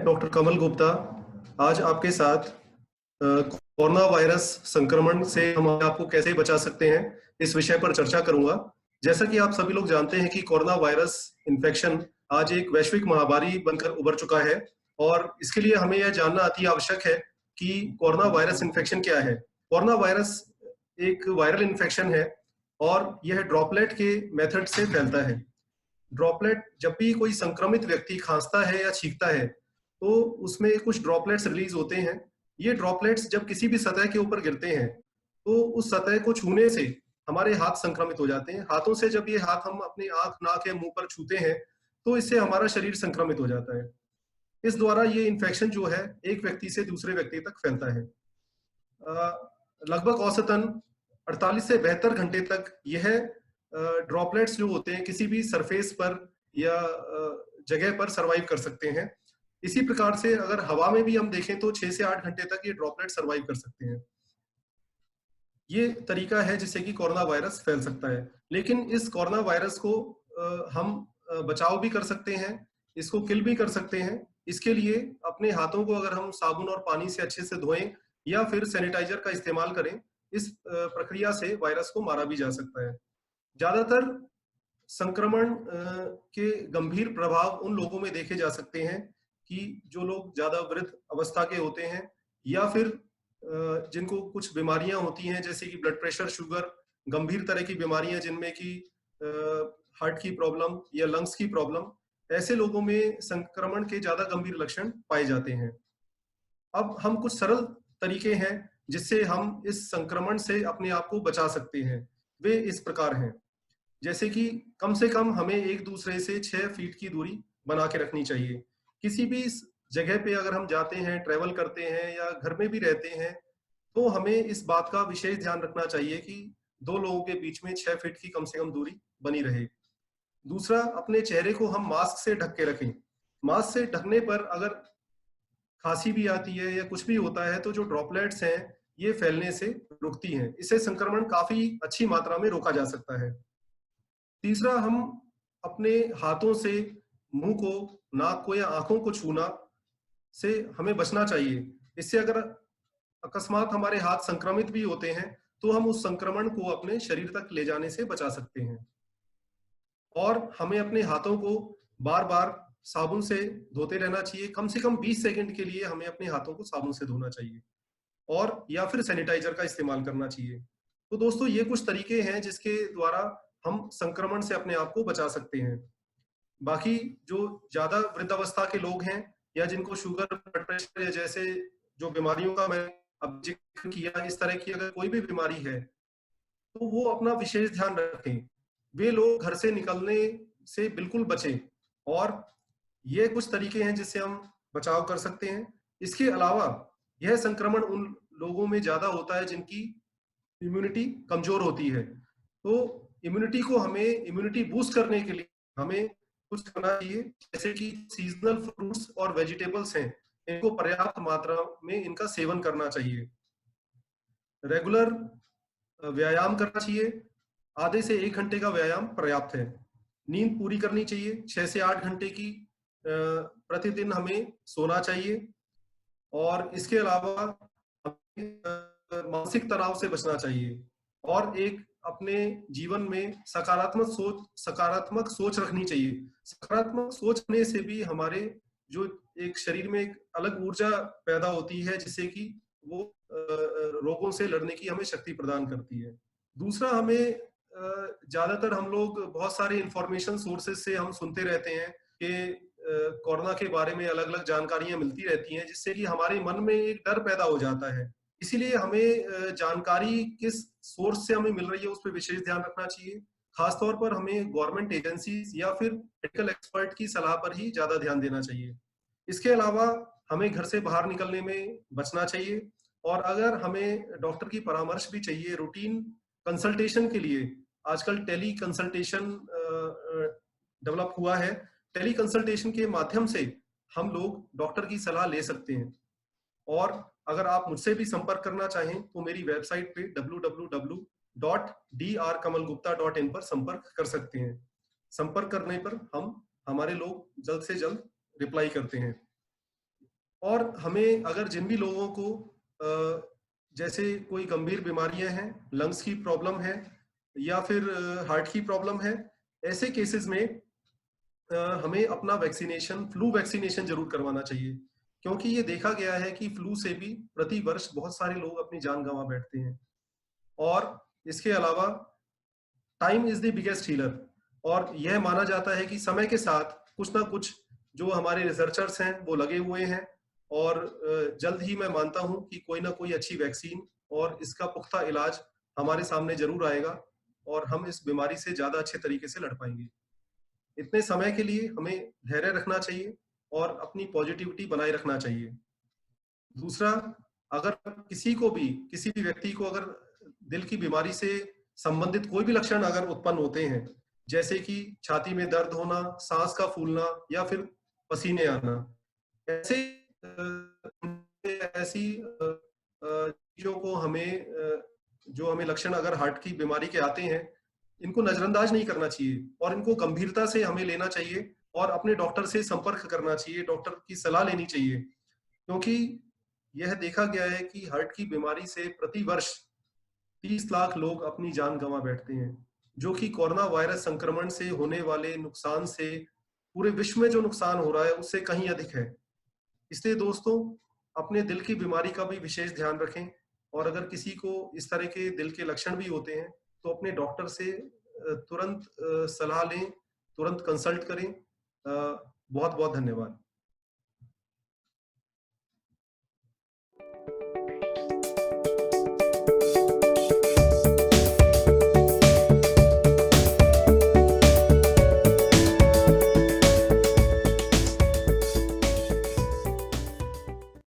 Doctor कमल गुप्ता आज आपके साथ कोरोना वायरस संक्रमण से हम अपने आप को कैसे बचा सकते हैं इस विषय पर चर्चा करूंगा। जैसा कि आप सभी लोग जानते हैं कि कोरोना वायरस इन्फेक्शन आज एक वैश्विक महामारी बनकर उभर चुका है और इसके लिए हमें यह जानना अति आवश्यक है कि कोरोना वायरस इन्फेक्शन क्या है। कोरोना वायरस एक वायरल इन्फेक्शन है और यह ड्रॉपलेट के मेथड से फैलता है। ड्रॉपलेट जब भी कोई संक्रमित व्यक्ति खांसता है या छींकता है तो उसमें कुछ ड्रॉपलेट्स रिलीज होते हैं। ये ड्रॉपलेट्स जब किसी भी सतह के ऊपर गिरते हैं तो उस सतह को छूने से हमारे हाथ संक्रमित हो जाते हैं। हाथों से जब ये हाथ हम अपनी आंख नाक या मुंह पर छूते हैं तो इससे हमारा शरीर संक्रमित हो जाता है। इस द्वारा ये इन्फेक्शन जो है एक व्यक्ति से दूसरे व्यक्ति तक फैलता है। लगभग औसतन 48 से 72 घंटे तक यह ड्रॉपलेट्स जो होते हैं किसी भी सरफेस पर या जगह पर सरवाइव कर सकते हैं। इसी प्रकार से अगर हवा में भी हम देखें तो 6 से 8 घंटे तक ये ड्रॉपलेट सरवाइव कर सकते हैं। ये तरीका है जिससे कि कोरोना वायरस फैल सकता है। लेकिन इस कोरोना वायरस को हम बचाव भी कर सकते हैं, इसको किल भी कर सकते हैं। इसके लिए अपने हाथों को अगर हम साबुन और पानी से अच्छे से धोएं या फिर सैनिटाइजर का इस्तेमाल करें, इस प्रक्रिया से वायरस को मारा भी जा सकता है। ज्यादातर संक्रमण के गंभीर प्रभाव उन लोगों में देखे जा सकते हैं कि जो लोग ज्यादा वृद्ध अवस्था के होते हैं या फिर जिनको कुछ बीमारियां होती हैं जैसे कि ब्लड प्रेशर, शुगर, गंभीर तरह की बीमारियां जिनमें कि हार्ट की प्रॉब्लम या लंग्स की प्रॉब्लम, ऐसे लोगों में संक्रमण के ज्यादा गंभीर लक्षण पाए जाते हैं। अब हम कुछ सरल तरीके हैं जिससे हम इस संक्रमण से अपने आप को बचा सकते हैं। वे इस प्रकार हैं, जैसे कि कम से कम हमें एक दूसरे से 6 फीट की दूरी बना के रखनी चाहिए। किसी भी जगह पे अगर हम जाते हैं, ट्रेवल करते हैं या घर में भी रहते हैं तो हमें इस बात का विशेष ध्यान रखना चाहिए कि 2 लोगों के बीच में 6 फीट की कम से कम दूरी बनी रहे। दूसरा, अपने चेहरे को हम मास्क से ढक के रखें। मास्क से ढकने पर अगर खांसी भी आती है या कुछ भी होता है तो जो ड्रॉपलेट्स हैं ये फैलने से रुकती हैं। इससे संक्रमण काफी अच्छी मात्रा में रोका जा सकता है। तीसरा, हम अपने हाथों से मुंह को, नाक को या आंखों को छूना से हमें बचना चाहिए। इससे अगर अकस्मात हमारे हाथ संक्रमित भी होते हैं तो हम उस संक्रमण को अपने शरीर तक ले जाने से बचा सकते हैं। और हमें अपने हाथों को बार बार साबुन से धोते रहना चाहिए। कम से कम 20 सेकंड के लिए हमें अपने हाथों को साबुन से धोना चाहिए और या फिर सैनिटाइजर का इस्तेमाल करना चाहिए। तो दोस्तों, ये कुछ तरीके हैं जिसके द्वारा हम संक्रमण से अपने आप को बचा सकते हैं। बाकी जो ज्यादा वृद्धावस्था के लोग हैं या जिनको शुगर, ब्लड प्रेशर या जैसे जो बीमारियों का मैं अब जिक्र किया, इस तरह की अगर कोई भी बीमारी है तो वो अपना विशेष ध्यान रखें। वे लोग घर से निकलने से बिल्कुल बचें और ये कुछ तरीके हैं जिससे हम बचाव कर सकते हैं। इसके अलावा यह संक्रमण उन लोगों में ज्यादा होता है जिनकी इम्यूनिटी कमजोर होती है। तो इम्यूनिटी बूस्ट करने के लिए हमें कुछ करना चाहिए, जैसे कि सीजनल फ्रूट्स और वेजिटेबल्स हैं, इनको पर्याप्त मात्रा में इनका सेवन करना चाहिए। रेगुलर व्यायाम करना चाहिए। आधे से 1 घंटे का व्यायाम पर्याप्त है। नींद पूरी करनी चाहिए, 6 से 8 घंटे की प्रतिदिन हमें सोना चाहिए। और इसके अलावा मानसिक तनाव से बचना चाहिए और एक अपने जीवन में सकारात्मक सोच रखनी चाहिए। सकारात्मक सोचने से भी हमारे जो एक शरीर में एक अलग ऊर्जा पैदा होती है जिससे कि वो रोगों से लड़ने की हमें शक्ति प्रदान करती है। दूसरा, हमें ज्यादातर हम लोग बहुत सारे इंफॉर्मेशन सोर्सेज से हम सुनते रहते हैं कि कोरोना के बारे में अलग अलग जानकारियां मिलती रहती हैं जिससे कि हमारे मन में एक डर पैदा हो जाता है। इसीलिए हमें जानकारी किस सोर्स से हमें मिल रही है उस पर विशेष ध्यान रखना चाहिए। खासतौर पर हमें गवर्नमेंट एजेंसीज या फिर मेडिकल एक्सपर्ट की सलाह पर ही ज्यादा ध्यान देना चाहिए। इसके अलावा हमें घर से बाहर निकलने में बचना चाहिए और अगर हमें डॉक्टर की परामर्श भी चाहिए रूटीन कंसल्टेशन के लिए, आजकल टेली कंसल्टेशन डेवलप हुआ है। टेली कंसल्टेशन के माध्यम से हम लोग डॉक्टर की सलाह ले सकते हैं। और अगर आप मुझसे भी संपर्क करना चाहें तो मेरी वेबसाइट पे www.drkamalgupta.in पर संपर्क कर सकते हैं। संपर्क करने पर हम हमारे लोग जल्द से जल्द रिप्लाई करते हैं। और हमें अगर जिन भी लोगों को जैसे कोई गंभीर बीमारियां हैं, लंग्स की प्रॉब्लम है या फिर हार्ट की प्रॉब्लम है, ऐसे केसेस में हमें अपना वैक्सीनेशन, फ्लू वैक्सीनेशन जरूर करवाना चाहिए, क्योंकि ये देखा गया है कि फ्लू से भी प्रति वर्ष बहुत सारे लोग अपनी जान गंवा बैठते हैं। और इसके अलावा time is the biggest healer, और यह माना जाता है कि समय के साथ कुछ ना कुछ जो हमारे रिसर्चर्स हैं वो लगे हुए हैं, और जल्द ही मैं मानता हूं कि कोई ना कोई अच्छी वैक्सीन और इसका पुख्ता इलाज हमारे सामने जरूर आएगा, और हम इस बीमारी से ज्यादा अच्छे तरीके से लड़ पाएंगे। इतने समय के लिए हमें धैर्य रखना चाहिए और अपनी पॉजिटिविटी बनाए रखना चाहिए। दूसरा, अगर किसी भी व्यक्ति को अगर दिल की बीमारी से संबंधित कोई भी लक्षण अगर उत्पन्न होते हैं, जैसे कि छाती में दर्द होना, सांस का फूलना या फिर पसीने आना, ऐसे ऐसी चीजों को जो हमें लक्षण अगर हार्ट की बीमारी के आते हैं, इनको नजरअंदाज नहीं करना चाहिए और इनको गंभीरता से हमें लेना चाहिए और अपने डॉक्टर से संपर्क करना चाहिए, डॉक्टर की सलाह लेनी चाहिए। क्योंकि यह देखा गया है कि हार्ट की बीमारी से प्रति वर्ष 30 लाख लोग अपनी जान गंवा बैठते हैं, जो कि कोरोना वायरस संक्रमण से होने वाले नुकसान से, पूरे विश्व में जो नुकसान हो रहा है उससे कहीं अधिक है। इसलिए दोस्तों, अपने दिल की बीमारी का भी विशेष ध्यान रखें, और अगर किसी को इस तरह के दिल के लक्षण भी होते हैं तो अपने डॉक्टर से तुरंत सलाह लें, तुरंत कंसल्ट करें। बहुत बहुत धन्यवाद।